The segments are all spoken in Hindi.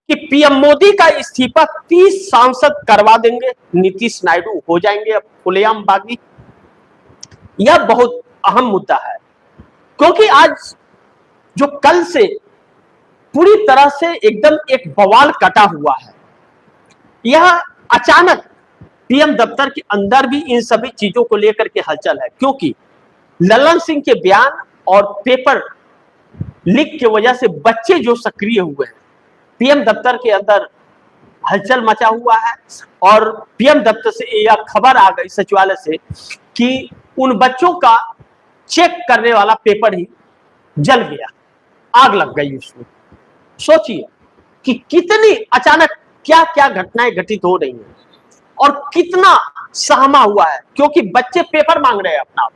कि पीएम मोदी का इस्तीफा 30 सांसद करवा देंगे, नीतीश नायडू हो जाएंगे अब खुलेआम बागी। यह बहुत अहम मुद्दा है, क्योंकि आज जो कल से पूरी तरह से एकदम एक बवाल कटा हुआ है, यह अचानक पीएम दफ्तर के अंदर भी इन सभी चीजों को लेकर के हलचल है, क्योंकि ललन सिंह के बयान और पेपर लीक की वजह से बच्चे जो सक्रिय हुए हैं, पीएम दफ्तर के अंदर हलचल मचा हुआ है। और पीएम दफ्तर से यह खबर आ गई सचिवालय से कि उन बच्चों का चेक करने वाला पेपर ही जल गया, आग लग गई उसमें। सोचिए कि कितनी अचानक क्या क्या घटनाएं घटित हो रही हैं और कितना सहमा हुआ है, क्योंकि बच्चे पेपर मांग रहे हैं, अपना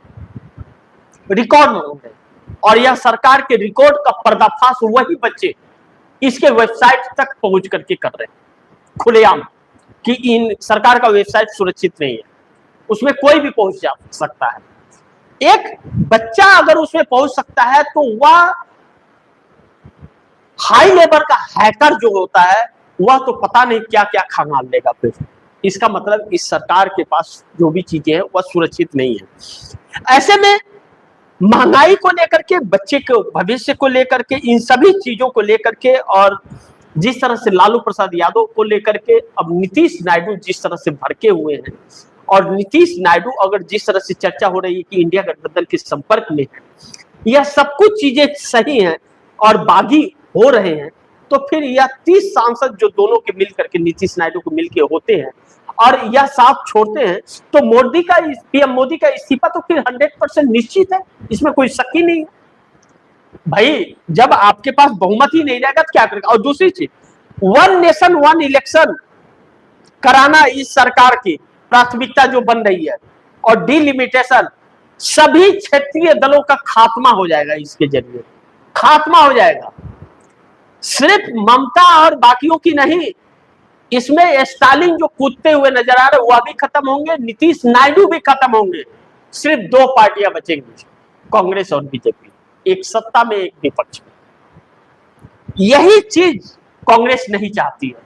रिकॉर्ड मांग रहे हैं, और यह सरकार के रिकॉर्ड का पर्दाफाश वही बच्चे इसके वेबसाइट तक पहुंच करके कर रहे हैं खुलेआम, कि इन सरकार का वेबसाइट सुरक्षित नहीं है, उसमें कोई भी पहुंच जा सकता है। एक बच्चा अगर उसमें पहुंच सकता है तो वह हाई लेवल का हैकर जो होता है वह तो पता नहीं क्या क्या खंगाल लेगा फिर। इसका मतलब इस सरकार के पास जो भी चीजें हैं वह सुरक्षित नहीं है। ऐसे में महंगाई को लेकर के, बच्चे के भविष्य को लेकर के, इन सभी चीजों को लेकर के, और जिस तरह से लालू प्रसाद यादव को लेकर के अब नीतीश नायडू जिस तरह से भड़के हुए हैं, और नीतीश नायडू अगर जिस तरह से चर्चा हो रही है कि इंडिया गठबंधन के संपर्क में है, यह सब कुछ चीजें सही हैं और बागी हो रहे हैं, तो फिर यह 30 सांसद जो दोनों के मिल करके नीतीश नायडू को मिलके होते हैं और यह साथ छोड़ते हैं, तो मोदी का, पीएम मोदी का इस्तीफा तो फिर 100% निश्चित है, इसमें कोई शक ही नहीं है। भाई जब आपके पास बहुमत ही नहीं रहेगा तो क्या करेगा। और दूसरी चीज, वन नेशन वन इलेक्शन कराना इस सरकार की प्राथमिकता जो बन रही है, और डिलिमिटेशन, सभी क्षेत्रीय दलों का खात्मा हो जाएगा, इसके जरिए खात्मा हो जाएगा। सिर्फ ममता और बाकियों की नहीं, इसमें स्टालिन जो कूदते हुए नजर आ रहे वह भी खत्म होंगे, नीतीश नायडू भी खत्म होंगे। सिर्फ दो पार्टियां बचेंगी, कांग्रेस और बीजेपी, एक सत्ता में एक विपक्ष में। यही चीज कांग्रेस नहीं चाहती है।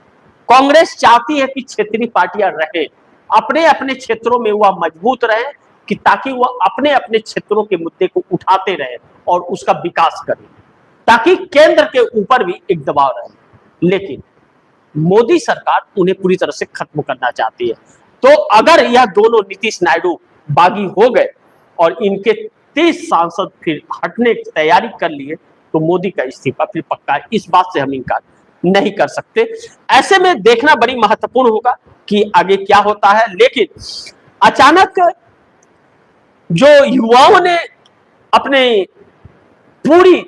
कांग्रेस चाहती है कि क्षेत्रीय पार्टियां रहे, अपने अपने क्षेत्रों में वह मजबूत रहे, कि ताकि वह अपने अपने क्षेत्रों के मुद्दे को उठाते रहे और उसका विकास करें, ताकि केंद्र के ऊपर भी एक दबाव रहे। लेकिन मोदी सरकार उन्हें पूरी तरह से खत्म करना चाहती है। तो अगर यह दोनों नीतीश नायडू बागी हो गए और इनके 30 सांसद फिर हटने की तैयारी कर लिए, तो मोदी का इस्तीफा फिर पक्का है, इस बात से हम इनकार नहीं कर सकते। ऐसे में देखना बड़ी महत्वपूर्ण होगा कि आगे क्या होता है। लेकिन अचानक जो युवाओं ने अपने पूरी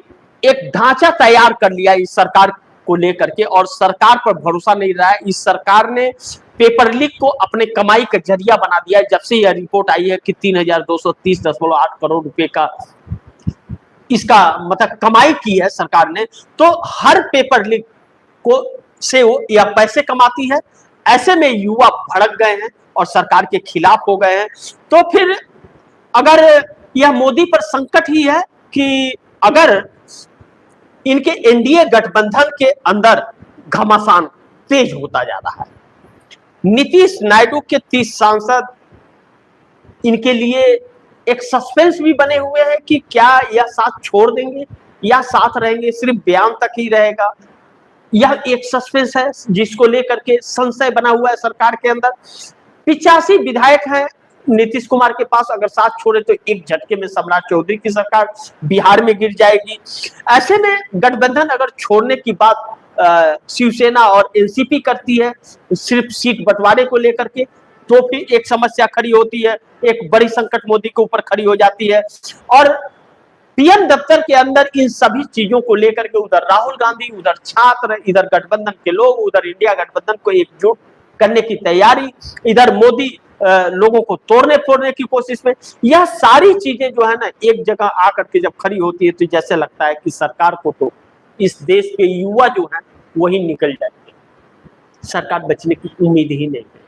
एक ढांचा तैयार कर लिया इस सरकार को लेकर के, और सरकार पर भरोसा नहीं रहा है, इस सरकार ने पेपर लीक को अपने कमाई का जरिया बना दिया है। जब से यह रिपोर्ट आई है कि 3230.8 करोड़ रुपए का इसका मतलब कमाई की है सरकार ने, तो हर पेपर लीक को से वो यह पैसे कमाती है। ऐसे में युवा भड़क गए हैं और सरकार के खिलाफ हो गए हैं। तो फिर अगर यह मोदी पर संकट ही है कि अगर इनके एनडीए गठबंधन के अंदर घमासान तेज होता जा रहा है, नीतीश नायडू के 30 सांसद इनके लिए एक सस्पेंस भी बने हुए हैं कि क्या यह साथ छोड़ देंगे या साथ रहेंगे, सिर्फ बयान तक ही रहेगा। यह एक सस्पेंस है जिसको लेकर के संशय बना हुआ है सरकार के अंदर। 85 विधायक हैं नीतीश कुमार के पास, अगर साथ छोड़े तो एक झटके में सम्राट चौधरी की सरकार बिहार में गिर जाएगी। ऐसे में गठबंधन अगर छोड़ने की बात शिवसेना और एनसीपी करती है सिर्फ सीट बंटवारे को लेकर के, तो फिर एक समस्या खड़ी होती है, एक बड़ी संकट मोदी के ऊपर खड़ी हो जाती है। और पीएम दफ्तर के अंदर इन सभी चीजों को लेकर के उधर राहुल गांधी, उधर छात्र, इधर गठबंधन के लोग, उधर इंडिया गठबंधन को एकजुट करने की तैयारी, इधर मोदी लोगों को तोड़ने फोड़ने की कोशिश में। यह सारी चीजें जो है ना एक जगह आकर के जब खड़ी होती है तो जैसे लगता है कि सरकार को तो इस देश के युवा जो है वही निकल जाएंगे, सरकार बचने की उम्मीद ही नहीं है।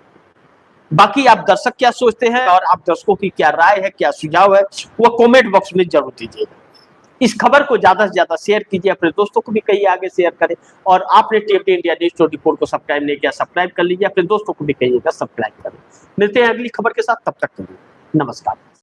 बाकी आप दर्शक क्या सोचते हैं और आप दर्शकों की क्या राय है, क्या सुझाव है, वो कमेंट बॉक्स में जरूर दीजिएगा। इस खबर को ज्यादा से ज्यादा शेयर कीजिए, अपने दोस्तों को भी कहिए आगे शेयर करें। और आपने टीएफटी इंडिया न्यूज़ 24 को सब्सक्राइब नहीं किया, सब्सक्राइब कर लीजिए, अपने दोस्तों को भी कहिएगा सब्सक्राइब करें। मिलते हैं अगली खबर के साथ, तब तक के लिए नमस्कार।